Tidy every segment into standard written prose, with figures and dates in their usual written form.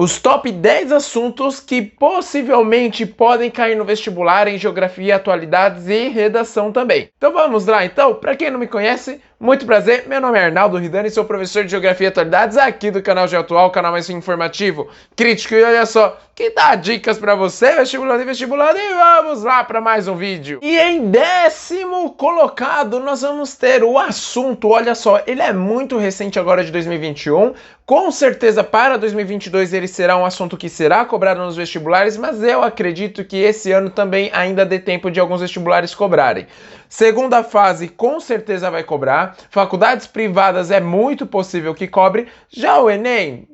Os top 10 assuntos que possivelmente podem cair no vestibular em Geografia, Atualidades e Redação também. Então vamos lá, então. Para quem não me conhece, muito prazer, meu nome é Arnaldo Ridani, sou professor de Geografia e Atualidades aqui do canal GeoAtual, o canal mais informativo, crítico, e olha só, que dá dicas para você, vestibulando, e vamos lá para mais um vídeo. E em 10º colocado nós vamos ter o assunto, olha só, ele é muito recente agora de 2021, com certeza para 2022 ele será um assunto que será cobrado nos vestibulares, mas eu acredito que esse ano também ainda dê tempo de alguns vestibulares cobrarem. Segunda fase com certeza vai cobrar, faculdades privadas é muito possível que cobre, já o Enem,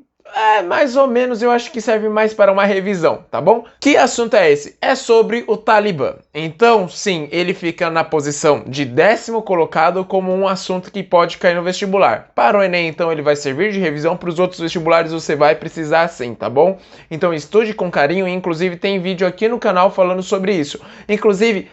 mais ou menos eu acho que serve mais para uma revisão, tá bom? Que assunto é esse? É sobre o Talibã. Então, sim, ele fica na posição de 10º colocado como um assunto que pode cair no vestibular. Para o Enem, então, ele vai servir de revisão, para os outros vestibulares você vai precisar sim, tá bom? Então, estude com carinho, inclusive tem vídeo aqui no canal falando sobre isso. Inclusive,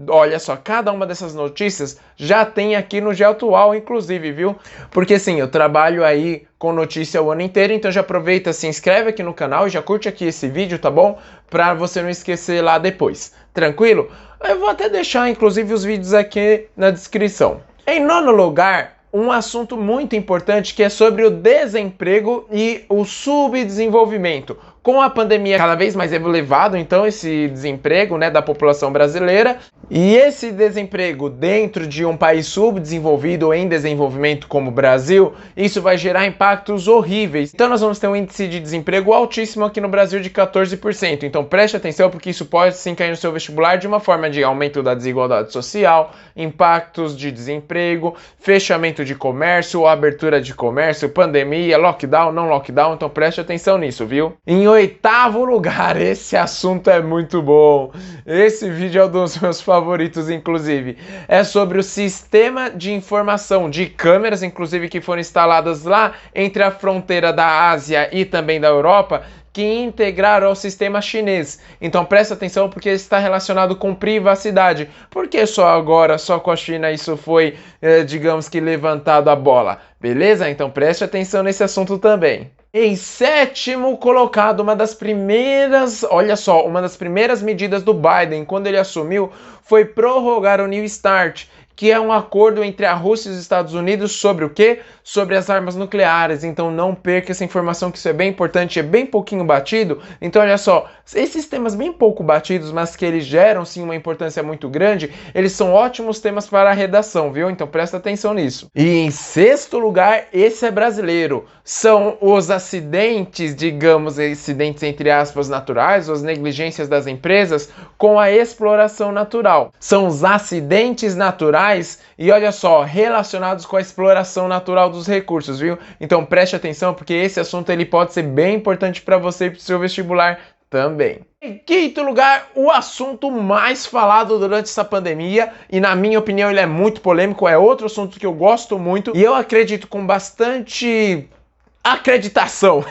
olha só, cada uma dessas notícias já tem aqui no GeoAtual, inclusive, viu? Porque sim, eu trabalho aí com notícia o ano inteiro, então já aproveita, se inscreve aqui no canal e já curte aqui esse vídeo, tá bom? Pra você não esquecer lá depois, tranquilo? Eu vou até deixar, inclusive, os vídeos aqui na descrição. Em 9º lugar, um assunto muito importante que é sobre o desemprego e o subdesenvolvimento. Com a pandemia cada vez mais elevado, então, esse desemprego, né, da população brasileira, e esse desemprego dentro de um país subdesenvolvido ou em desenvolvimento como o Brasil, isso vai gerar impactos horríveis. Então nós vamos ter um índice de desemprego altíssimo aqui no Brasil de 14%. Então preste atenção porque isso pode sim cair no seu vestibular de uma forma de aumento da desigualdade social, impactos de desemprego, fechamento de comércio, abertura de comércio, pandemia, lockdown, não lockdown, então preste atenção nisso, viu? Em 8º lugar, esse assunto é muito bom. Esse vídeo é um dos meus favoritos, inclusive. É sobre o sistema de informação de câmeras, inclusive, que foram instaladas lá entre a fronteira da Ásia e também da Europa, que integraram ao sistema chinês. Então presta atenção porque está relacionado com privacidade. Por que só agora, só com a China, isso foi, digamos que, levantado a bola? Beleza? Então preste atenção nesse assunto também. Em 7º colocado, uma das primeiras medidas do Biden, quando ele assumiu, foi prorrogar o New START, que é um acordo entre a Rússia e os Estados Unidos sobre o quê? Sobre as armas nucleares. Então não perca essa informação, que isso é bem importante, é bem pouquinho batido. Então olha só, esses temas bem pouco batidos, mas que eles geram sim uma importância muito grande, eles são ótimos temas para a redação, viu? Então presta atenção nisso. E em 6º lugar, esse é brasileiro, são os acidentes, digamos, acidentes entre aspas naturais, ou as negligências das empresas com a exploração natural. São os acidentes naturais e olha só, relacionados com a exploração natural dos recursos, viu? Então preste atenção porque esse assunto ele pode ser bem importante para você e para o seu vestibular também. Em 5º lugar, o assunto mais falado durante essa pandemia, e na minha opinião ele é muito polêmico, é outro assunto que eu gosto muito e eu acredito com bastante acreditação.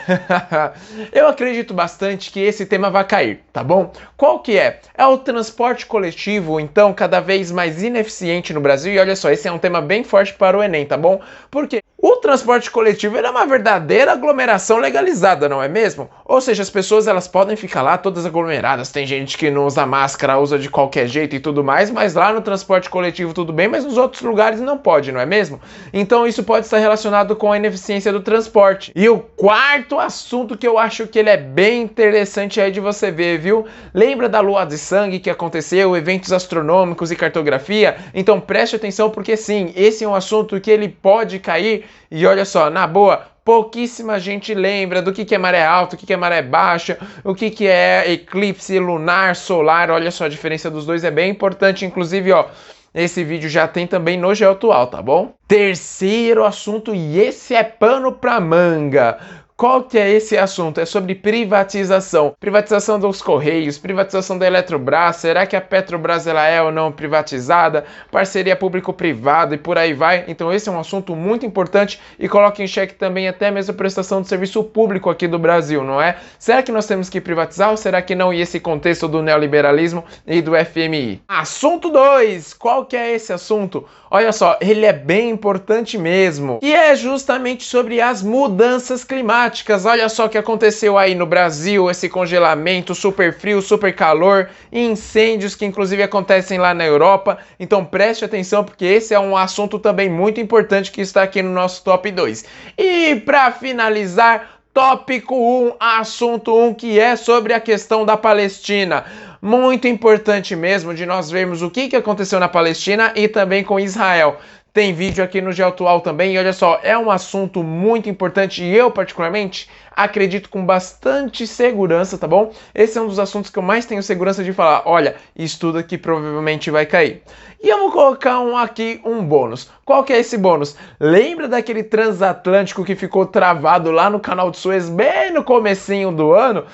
Eu acredito bastante que esse tema vai cair, tá bom? Qual que é? É o transporte coletivo, então, cada vez mais ineficiente no Brasil. E olha só, esse é um tema bem forte para o Enem, tá bom? Porque o transporte coletivo é uma verdadeira aglomeração legalizada, não é mesmo? Ou seja, as pessoas elas podem ficar lá todas aglomeradas. Tem gente que não usa máscara, usa de qualquer jeito e tudo mais, mas lá no transporte coletivo tudo bem, mas nos outros lugares não pode, não é mesmo? Então isso pode estar relacionado com a ineficiência do transporte. E o 4º assunto que eu acho que ele é bem interessante aí de você ver, viu? Lembra da lua de sangue que aconteceu, eventos astronômicos e cartografia? Então preste atenção porque sim, esse é um assunto que ele pode cair e olha só, na boa, pouquíssima gente lembra do que é maré alta, o que é maré baixa, o que é eclipse lunar, solar, olha só, a diferença dos dois é bem importante, inclusive, ó, esse vídeo já tem também no GeoAtual, tá bom? 3º assunto, e esse é pano pra manga. Qual que é esse assunto? É sobre privatização. Privatização dos Correios, privatização da Eletrobras, será que a Petrobras ela é ou não privatizada? Parceria público-privada e por aí vai. Então esse é um assunto muito importante e coloca em xeque também até mesmo a prestação de serviço público aqui do Brasil, não é? Será que nós temos que privatizar ou será que não? E esse contexto do neoliberalismo e do FMI. Assunto 2. Qual que é esse assunto? Olha só, ele é bem importante mesmo. E é justamente sobre as mudanças climáticas. climáticas, olha só o que aconteceu aí no Brasil, esse congelamento, super frio, super calor, incêndios que inclusive acontecem lá na Europa. Então preste atenção porque esse é um assunto também muito importante que está aqui no nosso top 2. E para finalizar, tópico 1, assunto 1, que é sobre a questão da Palestina. Muito importante mesmo de nós vermos o que aconteceu na Palestina e também com Israel. Tem vídeo aqui no Geoatual também, e olha só, é um assunto muito importante e eu, particularmente, acredito com bastante segurança, tá bom? Esse é um dos assuntos que eu mais tenho segurança de falar, olha, estuda que provavelmente vai cair. E eu vou colocar aqui um bônus. Qual que é esse bônus? Lembra daquele transatlântico que ficou travado lá no Canal de Suez bem no comecinho do ano?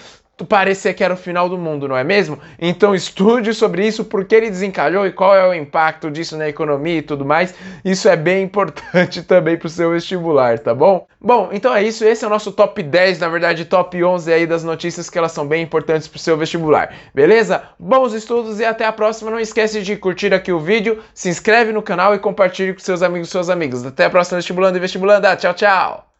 Parecia que era o final do mundo, não é mesmo? Então estude sobre isso, porque ele desencalhou e qual é o impacto disso na economia e tudo mais. Isso é bem importante também para o seu vestibular, tá bom? Bom, então é isso. Esse é o nosso top 10, na verdade top 11 aí das notícias que elas são bem importantes para o seu vestibular. Beleza? Bons estudos e até a próxima. Não esquece de curtir aqui o vídeo, se inscreve no canal e compartilhe com seus amigos e suas amigas. Até a próxima, vestibulando e vestibulanda. Tchau, tchau!